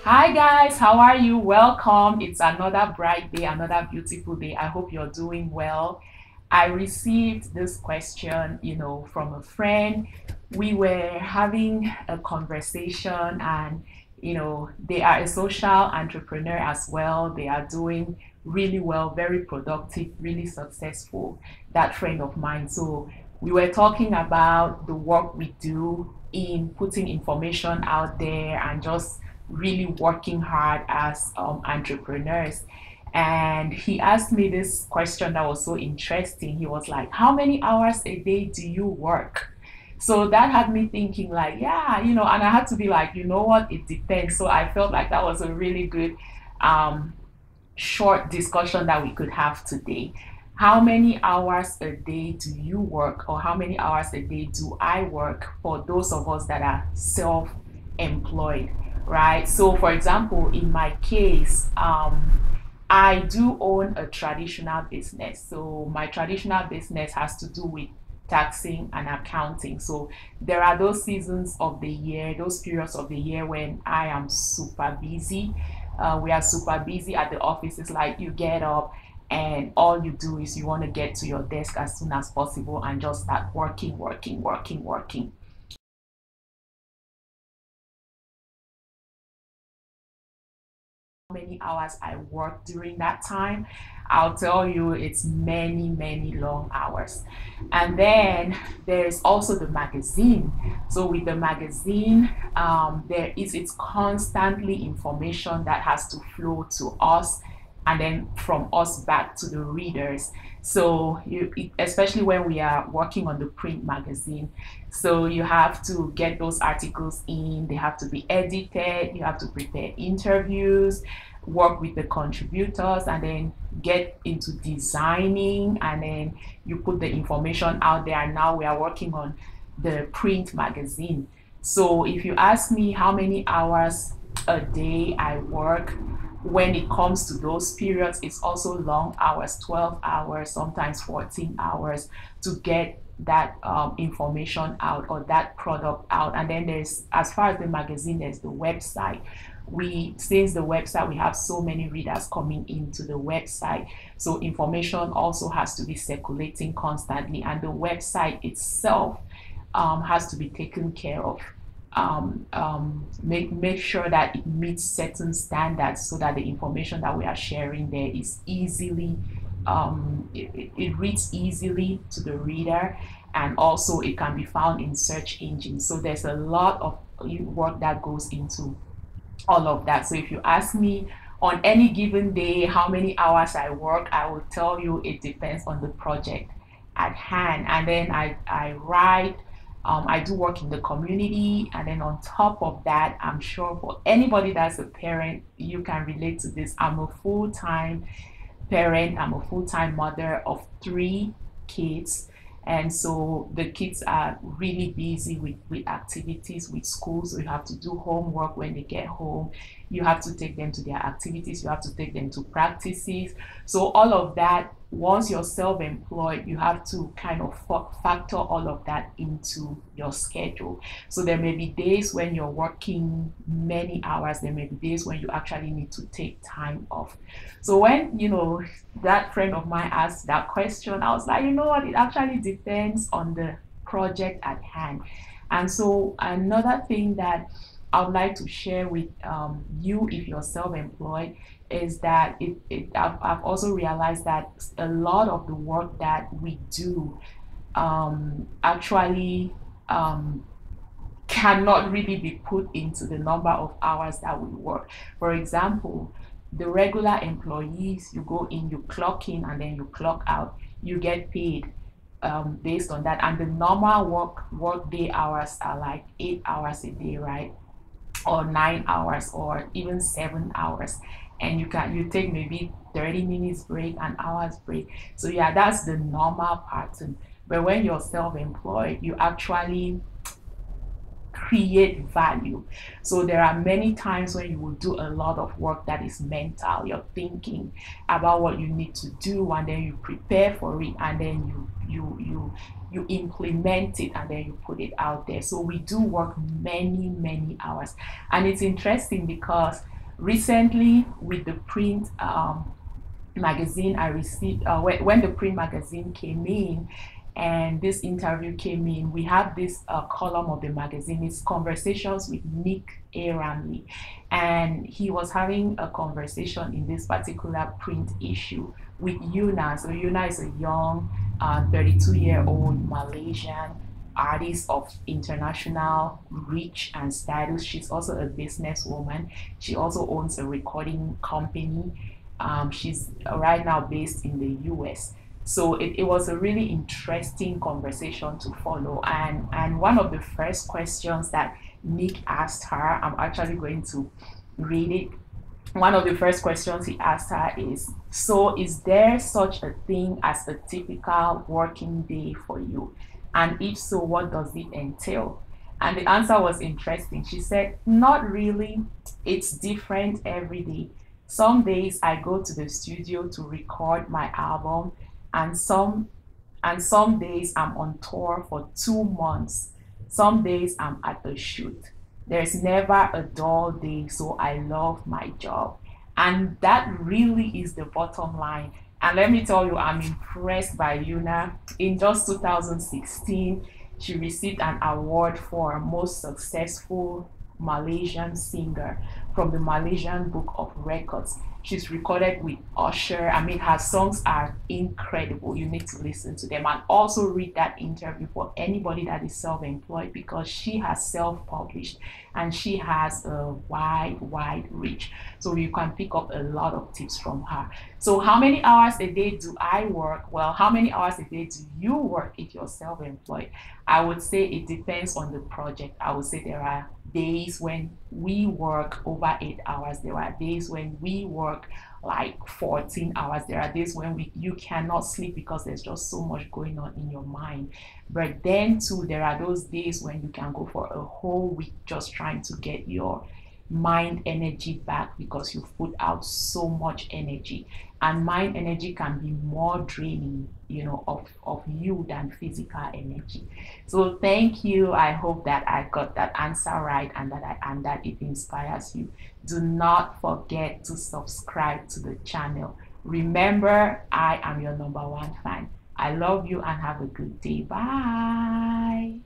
Hi guys, how are you? Welcome. It's another bright day, another beautiful day. I hope you're doing well. I received this question, from a friend. We were having a conversation and, they are a social entrepreneur as well. They are doing really well, very productive, really successful, that friend of mine. So we were talking about the work we do in putting information out there and just really working hard as entrepreneurs. And he asked me this question that was so interesting. He was like, how many hours a day do you work? So that had me thinking, like, yeah, and I had to be like, you know what, it depends. So I felt like that was a really good um, short discussion that we could have today. How many hours a day do you work, or how many hours a day do I work for those of us that are self employed, right? So, for example, in my case, I do own a traditional business. So, my traditional business has to do with taxing and accounting. So, there are those seasons of the year, those periods of the year when I am super busy. We are super busy at the office. It's like you get up and all you do is you want to get to your desk as soon as possible and just start working, working, working, working. Many hours I work during that time, I'll tell you it's many, many long hours. And then there's also the magazine. So with the magazine, there is it's constantly information that has to flow to us and then from us back to the readers. So especially when we are working on the print magazine, so you have to get those articles in, they have to be edited, you have to prepare interviews, work with the contributors, and then get into designing, and then you put the information out there. And now we are working on the print magazine. So if you ask me how many hours a day I work, when it comes to those periods, it's also long hours, 12 hours, sometimes 14 hours to get that information out or that product out. And then there's, as far as the magazine, there's the website. Since the website, we have so many readers coming into the website, so information also has to be circulating constantly, and the website itself has to be taken care of. Make sure that it meets certain standards so that the information that we are sharing there is easily it reads easily to the reader, and also it can be found in search engines. So there's a lot of work that goes into all of that. So if you ask me on any given day how many hours I work, I will tell you it depends on the project at hand. And then I write, I do work in the community. And then on top of that, I'm sure for anybody that's a parent, you can relate to this. I'm a full time parent, I'm a full time mother of three kids. And so the kids are really busy with activities with school. So you have to do homework when they get home. You have to take them to their activities. You have to take them to practices. So all of that, once you're self-employed, you have to kind of factor all of that into your schedule. So there may be days when you're working many hours. There may be days when you actually need to take time off. So when, that friend of mine asked that question, I was like, you know what, it actually depends on the project at hand. And so another thing that I would like to share with you, if you're self-employed, is that I've also realized that a lot of the work that we do actually cannot really be put into the number of hours that we work. For example, the regular employees, you go in, you clock in, and then you clock out. You get paid based on that. And the normal work day hours are like 8 hours a day, right? Or 9 hours, or even 7 hours. And you take maybe 30 minutes break, an hour's break. So yeah, that's the normal pattern. But when you're self-employed, you actually create value. So there are many times when you will do a lot of work that is mental. You're thinking about what you need to do, and then you prepare for it, and then you implement it, and then you put it out there. So we do work many, many hours. And it's interesting because Recently, with the print magazine I received, when the print magazine came in and this interview came in, we have this column of the magazine. It's Conversations with Nick A. Ramley. And he was having a conversation in this particular print issue with Yuna. So Yuna is a young 32-year-old Malaysian artist of international reach and status. She's also a businesswoman. She also owns a recording company. She's right now based in the US. So it was a really interesting conversation to follow. And one of the first questions that Nick asked her, I'm actually going to read it. One of the first questions he asked her is, so is there such a thing as a typical working day for you? And if so, what does it entail? And the answer was interesting. She said, not really. It's different every day. Some days I go to the studio to record my album, and some days I'm on tour for 2 months. Some days I'm at a shoot. There's never a dull day, so I love my job. And that really is the bottom line. And let me tell you, I'm impressed by Yuna. In just 2016, she received an award for most successful Malaysian singer from the Malaysian Book of Records. She's recorded with Usher. I mean, her songs are incredible. You need to listen to them and also read that interview for anybody that is self-employed, because she has self-published and she has a wide reach. So you can pick up a lot of tips from her. So how many hours a day do I work? Well, how many hours a day do you work if you're self-employed? I would say it depends on the project. I would say there are days when we work over 8 hours. There are days when we work like 14 hours. There are days when you cannot sleep because there's just so much going on in your mind. But then too, there are those days when you can go for a whole week just trying to get your mind energy back because you've put out so much energy. And mind energy can be more draining, of you than physical energy. So thank you. I hope that I got that answer right, and that it inspires you. Do not forget to subscribe to the channel. Remember, I am your #1 fan. I love you and have a good day. Bye.